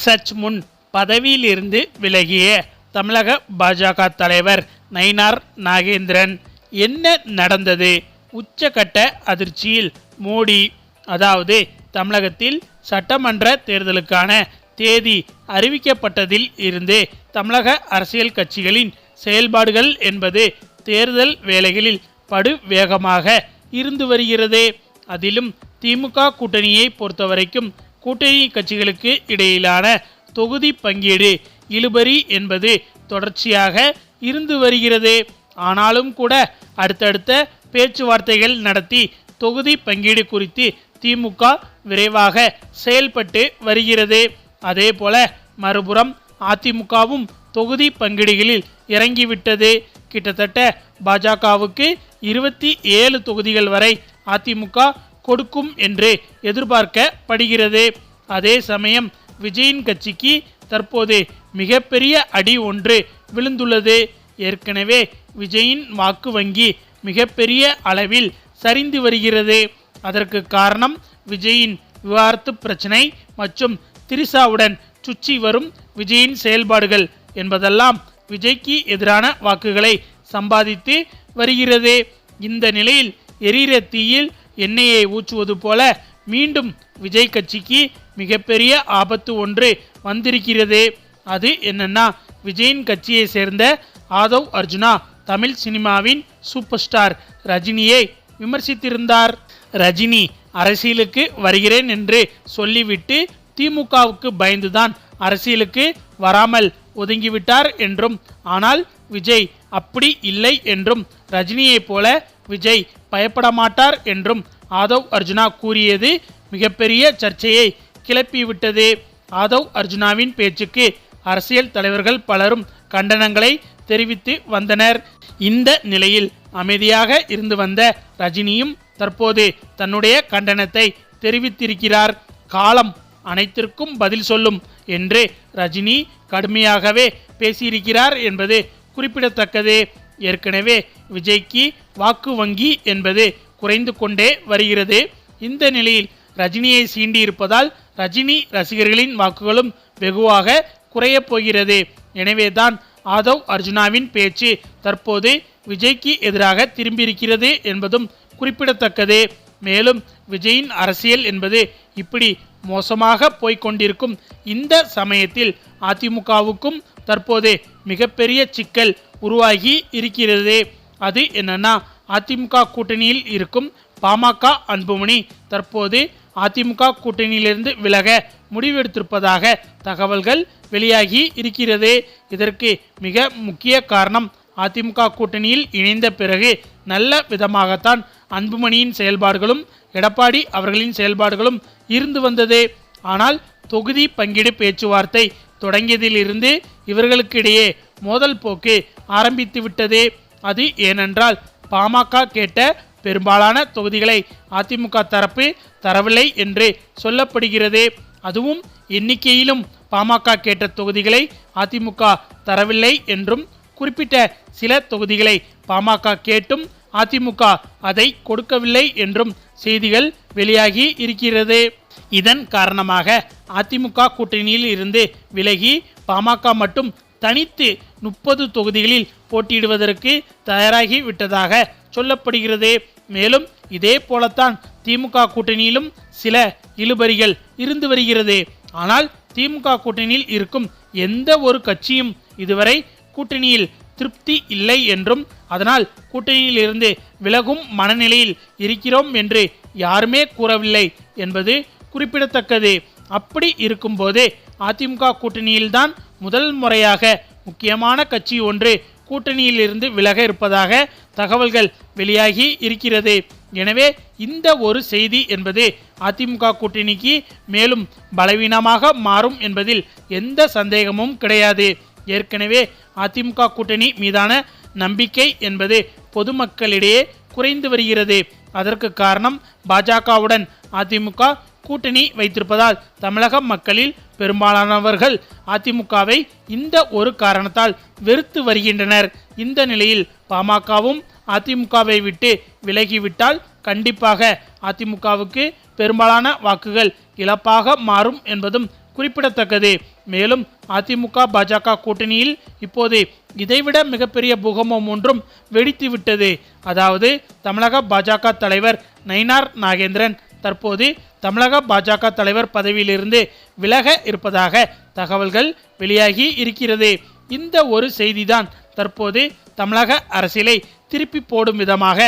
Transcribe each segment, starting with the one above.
சற்று முன் பதவியிலிருந்து விலகிய தமிழக பாஜக தலைவர் நயினார் நாகேந்திரன். என்ன நடந்தது? உச்சகட்ட அதிர்ச்சியில் மோடி. அதாவது தமிழகத்தில் சட்டமன்ற தேர்தலுக்கான தேதி அறிவிக்கப்பட்டதில் இருந்து தமிழக அரசியல் கட்சிகளின் செயல்பாடுகள் என்பது தேர்தல் வேளைகளில் படு வேகமாக இருந்து வருகிறது. அதிலும் திமுக கூட்டணியை பொறுத்தவரைக்கும் கூட்டணி கட்சிகளுக்கு இடையிலான தொகுதி பங்கீடு இழுபறி என்பது தொடர்ச்சியாக இருந்து வருகிறது. ஆனாலும் கூட அடுத்தடுத்த பேச்சுவார்த்தைகள் நடத்தி தொகுதி பங்கீடு குறித்து திமுக விரைவாக செயல்பட்டு வருகிறது. அதே போல மறுபுறம் அதிமுகவும் தொகுதி பங்கீடுகளில் இறங்கிவிட்டது. கிட்டத்தட்ட பாஜகவுக்கு 27 தொகுதிகள் வரை அதிமுக கொடுக்கும் என்று எதிர்பார்க்கப்படுகிறது. அதே சமயம் விஜயின் கட்சிக்கு தற்போது மிகப்பெரிய அடி ஒன்று விழுந்துள்ளது. ஏற்கனவே விஜயின் வாக்கு வங்கி மிகப்பெரிய அளவில் சரிந்து வருகிறது. அதற்கு காரணம் விஜயின் விவாகரத்து பிரச்சனை மற்றும் திரிசாவுடன் சுற்றி வரும் விஜயின் செயல்பாடுகள் என்பதெல்லாம் விஜய்க்கு எதிரான வாக்குகளை சம்பாதித்து வருகிறது. இந்த நிலையில் எரிகிற தீயில் எண்ணெயை ஊற்றுவது போல மீண்டும் விஜய் கட்சிக்கு மிகப்பெரிய ஆபத்து ஒன்று வந்திருக்கிறது. அது என்னன்னா, விஜயின் கட்சியை சேர்ந்த ஆதவ் அர்ஜுனா தமிழ் சினிமாவின் சூப்பர் ஸ்டார் ரஜினியை விமர்சித்திருந்தார். ரஜினி அரசியலுக்கு வருகிறேன் என்று சொல்லிவிட்டு திமுகவுக்கு பயந்துதான் அரசியலுக்கு வராமல் ஒதுங்கிவிட்டார் என்றும், ஆனால் விஜய் அப்படி இல்லை என்றும், ரஜினியை போல விஜய் பயப்பட மாட்டார் என்றும் ஆதவ் அர்ஜுனா கூறியது மிகப்பெரிய சர்ச்சையை கிளப்பிவிட்டது. ஆதவ் அர்ஜுனாவின் பேச்சுக்கு அரசியல் தலைவர்கள் பலரும் கண்டனங்களை தெரிவித்து வந்தனர். இந்த நிலையில் அமைதியாக இருந்து வந்த ரஜினியும் தற்போது தன்னுடைய கண்டனத்தை தெரிவித்திருக்கிறார். காலம் அனைத்திற்கும் பதில் சொல்லும் என்று ரஜினி கடுமையாகவே பேசியிருக்கிறார் என்பது குறிப்பிடத்தக்கது. ஏற்கனவே விஜய்க்கு வாக்கு வங்கி என்பது குறைந்து கொண்டே வருகிறது. இந்த நிலையில் ரஜினியை சீண்டியிருப்பதால் ரஜினி ரசிகர்களின் வாக்குகளும் வெகுவாக குறையப் போகிறது. எனவேதான் ஆதவ் அர்ஜுனாவின் பேச்சு தற்போது விஜய்க்கு எதிராக திரும்பியிருக்கிறது என்பதும் குறிப்பிடத்தக்கது. மேலும் விஜயின் அரசியல் என்பது இப்படி மோசமாக போய்கொண்டிருக்கும் இந்த சமயத்தில் அதிமுகவுக்கும் தற்போது மிகப்பெரிய சிக்கல் உருவாகி இருக்கிறது. அது என்னன்னா, அதிமுக கூட்டணியில் இருக்கும் பாமக அன்புமணி தற்போது அதிமுக கூட்டணியிலிருந்து விலக முடிவெடுத்திருப்பதாக தகவல்கள் வெளியாகி இருக்கிறது. இதற்கு மிக முக்கிய காரணம், அதிமுக கூட்டணியில் இணைந்த பிறகு நல்ல விதமாகத்தான் அன்புமணியின் செயல்பாடுகளும் எடப்பாடி அவர்களின் செயல்பாடுகளும் இருந்து வந்தது. ஆனால் தொகுதி பங்கீடு பேச்சுவார்த்தை தொடங்கியதிலிருந்து இவர்களுக்கு இடையே மோதல் போக்கு ஆரம்பித்து விட்டது. அது ஏனென்றால் பாமக கேட்ட பெரும்பாலான தொகுதிகளை அதிமுக தரப்பு தரவில்லை என்று சொல்லப்படுகிறது. அதுவும் எண்ணிக்கையிலும் பாமக கேட்ட தொகுதிகளை அதிமுக தரவில்லை என்றும், குறிப்பிட்ட சில தொகுதிகளை பாமக கேட்டும் அதிமுக அதை கொடுக்கவில்லை என்றும் செய்திகள் வெளியாகி இருக்கிறது. இதன் காரணமாக அதிமுக கூட்டணியில் இருந்து விலகி பாமக மட்டும் தனித்து 30 தொகுதிகளில் போட்டியிடுவதற்கு தயாராகி விட்டதாக சொல்லப்படுகிறது. மேலும் இதே போலத்தான் திமுக கூட்டணியிலும் சில இழுபறிகள் இருந்து வருகிறது. ஆனால் திமுக கூட்டணியில் இருக்கும் எந்த ஒரு கட்சியும் இதுவரை கூட்டணியில் திருப்தி இல்லை என்றும், அதனால் கூட்டணியில் இருந்து விலகும் மனநிலையில் இருக்கிறோம் என்று யாருமே கூறவில்லை என்பது குறிப்பிடத்தக்கது. அப்படி இருக்கும்போது அதிமுக கூட்டணியில்தான் முதல் முறையாக முக்கியமான கட்சி ஒன்று கூட்டணியில் இருந்து விலக இருப்பதாக தகவல்கள் வெளியாகி இருக்கிறது. எனவே இந்த ஒரு செய்தி என்பது அதிமுக கூட்டணிக்கு மேலும் பலவீனமாக மாறும் என்பதில் எந்த சந்தேகமும் கிடையாது. ஏற்கனவே அதிமுக கூட்டணி மீதான நம்பிக்கை என்பது பொதுமக்களிடையே குறைந்து வருகிறது. அதற்கு காரணம், பாஜகவுடன் அதிமுக கூட்டணி வைத்திருப்பதால் தமிழக மக்களில் பெரும்பாலானவர்கள் அதிமுகவை இந்த ஒரு காரணத்தால் வெறுத்து வருகின்றனர். இந்த நிலையில் பாமகவும் அதிமுகவை விட்டு விலகிவிட்டால் கண்டிப்பாக அதிமுகவுக்கு பெரும்பாலான வாக்குகள் இழப்பாக மாறும் என்பதும் குறிப்பிடத்தக்கது. மேலும் அதிமுக பாஜக கூட்டணியில் இப்போது இதைவிட மிகப்பெரிய பூகம்பம் ஒன்றும் வெடித்துவிட்டது. அதாவது தமிழக பாஜக தலைவர் நயினார் நாகேந்திரன் தற்போது தமிழக பாஜக தலைவர் பதவியிலிருந்து விலக இருப்பதாக தகவல்கள் வெளியாகி இருக்கிறது. இந்த ஒரு செய்திதான் தற்போது தமிழக அரசியலை திருப்பி போடும் விதமாக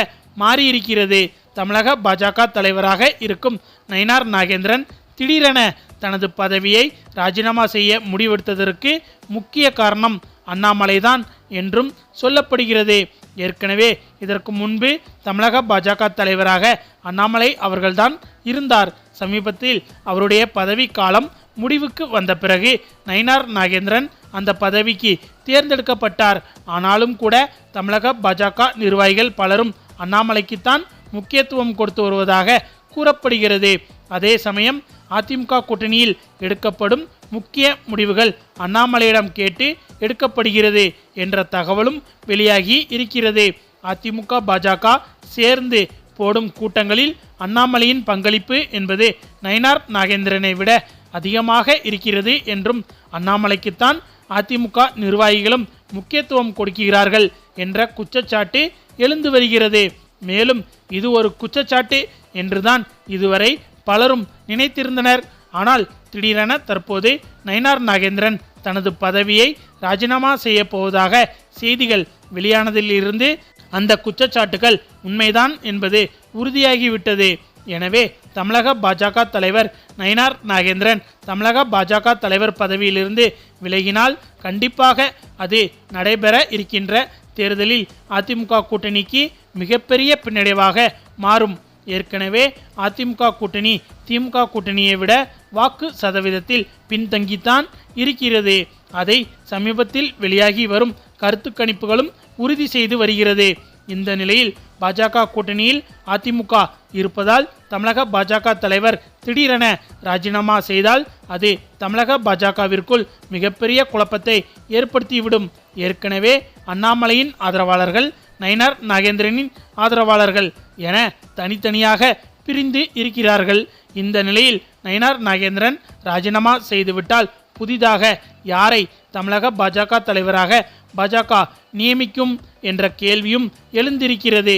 மாறியிருக்கிறது. தமிழக பாஜக தலைவராக இருக்கும் நயினார் நாகேந்திரன் திடீரென தனது பதவியை ராஜினாமா செய்ய முடிவெடுத்ததற்கு முக்கிய காரணம் அண்ணாமலைதான் என்றும் சொல்லப்படுகிறது. ஏற்கனவே இதற்கு முன்பு தமிழக பாஜக தலைவராக அண்ணாமலை அவர்கள்தான் இருந்தார். சமீபத்தில் அவருடைய பதவி காலம் முடிவுக்கு வந்த பிறகு நயினார் நாகேந்திரன் அந்த பதவிக்கு தேர்ந்தெடுக்கப்பட்டார். ஆனாலும் கூட தமிழக பாஜக நிர்வாகிகள் பலரும் அண்ணாமலைக்குத்தான் முக்கியத்துவம் கொடுத்து வருவதாக கூறப்படுகிறது. அதே சமயம் அதிமுக கூட்டணியில் எடுக்கப்படும் முக்கிய முடிவுகள் அண்ணாமலையிடம் கேட்டு எடுக்கப்படுகிறது என்ற தகவலும் வெளியாகி இருக்கிறது. அதிமுக பாஜக சேர்ந்து போடும் கூட்டங்களில் அண்ணாமலையின் பங்களிப்பு என்பது நயினார் நாகேந்திரனை விட அதிகமாக இருக்கிறது என்றும் அண்ணாமலைக்குத்தான் அதிமுக நிர்வாகிகளும் முக்கியத்துவம் கொடுக்கிறார்கள் என்ற குற்றச்சாட்டு எழுந்து வருகிறது. மேலும் இது ஒரு குற்றச்சாட்டு என்றுதான் இதுவரை பலரும் நினைத்திருந்தனர். ஆனால் திடீரென தற்போது நயினார் நாகேந்திரன் தனது பதவியை ராஜினாமா செய்ய போவதாக செய்திகள் வெளியானதிலிருந்து அந்த குற்றச்சாட்டுகள் உண்மைதான் என்பது உறுதியாகிவிட்டது. எனவே தமிழக பாஜக தலைவர் நயினார் நாகேந்திரன் தமிழக பாஜக தலைவர் பதவியிலிருந்து விலகினால் கண்டிப்பாக அது நடைபெற இருக்கின்ற தேர்தலில் அதிமுக கூட்டணிக்கு மிகப்பெரிய பின்னடைவாக மாறும். ஏற்கனவே அதிமுக கூட்டணி திமுக கூட்டணியை விட வாக்கு சதவீதத்தில் பின்தங்கித்தான் இருக்கிறது. அதை சமீபத்தில் வெளியாகி வரும் கருத்து கணிப்புகளும் உறுதி செய்து வருகிறது. இந்த நிலையில் பாஜக கூட்டணியில் அதிமுக இருப்பதால் தமிழக பாஜக தலைவர் திடீரென ராஜினாமா செய்தால் அது தமிழக பாஜகவிற்குள் மிகப்பெரிய குழப்பத்தை ஏற்படுத்திவிடும். ஏற்கனவே அண்ணாமலையின் ஆதரவாளர்கள் நயினார் நாகேந்திரனின் ஆதரவாளர்கள் என தனித்தனியாக பிரிந்து இருக்கிறார்கள். இந்த நிலையில் நயினார் நாகேந்திரன் ராஜினாமா செய்துவிட்டால் புதிதாக யாரை தமிழக பாஜக தலைவராக பாஜக நியமிக்கும் என்ற கேள்வியும் எழுந்திருக்கிறது.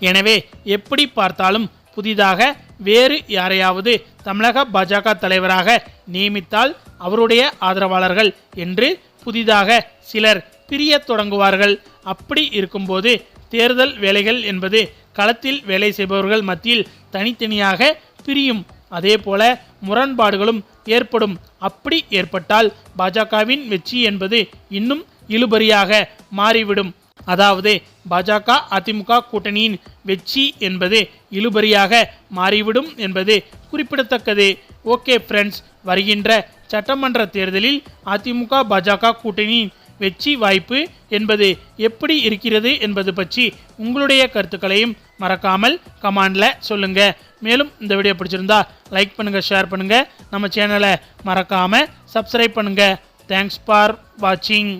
எனவே எப்படி பார்த்தாலும் புதிதாக வேறு யாரையாவது தமிழக பாஜக தலைவராக நியமித்தால் அவருடைய ஆதரவாளர்கள் என்று புதிதாக சிலர் பிரிய தொடங்குவார்கள். அப்படி இருக்கும்போது தேர்தல் வேலைகள் என்பது களத்தில் வேலை செய்பவர்கள் மத்தியில் தனித்தனியாக பிரியும். அதே போல முரண்பாடுகளும் ஏற்படும். அப்படி ஏற்பட்டால் பாஜகவின் வெற்றி என்பது இன்னும் இழுபறியாக மாறிவிடும். அதாவது பாஜக அதிமுக கூட்டணியின் வெற்றி என்பது இழுபறியாக மாறிவிடும் என்பது குறிப்பிடத்தக்கது. ஓகே ஃப்ரெண்ட்ஸ், வருகின்ற சட்டமன்ற தேர்தலில் அதிமுக பாஜக கூட்டணியின் வெற்றி வாய்ப்பு என்பது எப்படி இருக்கிறது என்பது பற்றி உங்களுடைய கருத்துக்களையும் மறக்காமல் கமெண்ட்ல சொல்லுங்க. மேலும் இந்த வீடியோ பிடிச்சிருந்தா லைக் பண்ணுங்க, ஷேர் பண்ணுங்க, நம்ம சேனலை மறக்காம சப்ஸ்கிரைப் பண்ணுங்க. தேங்க்ஸ் ஃபார் வாட்சிங்.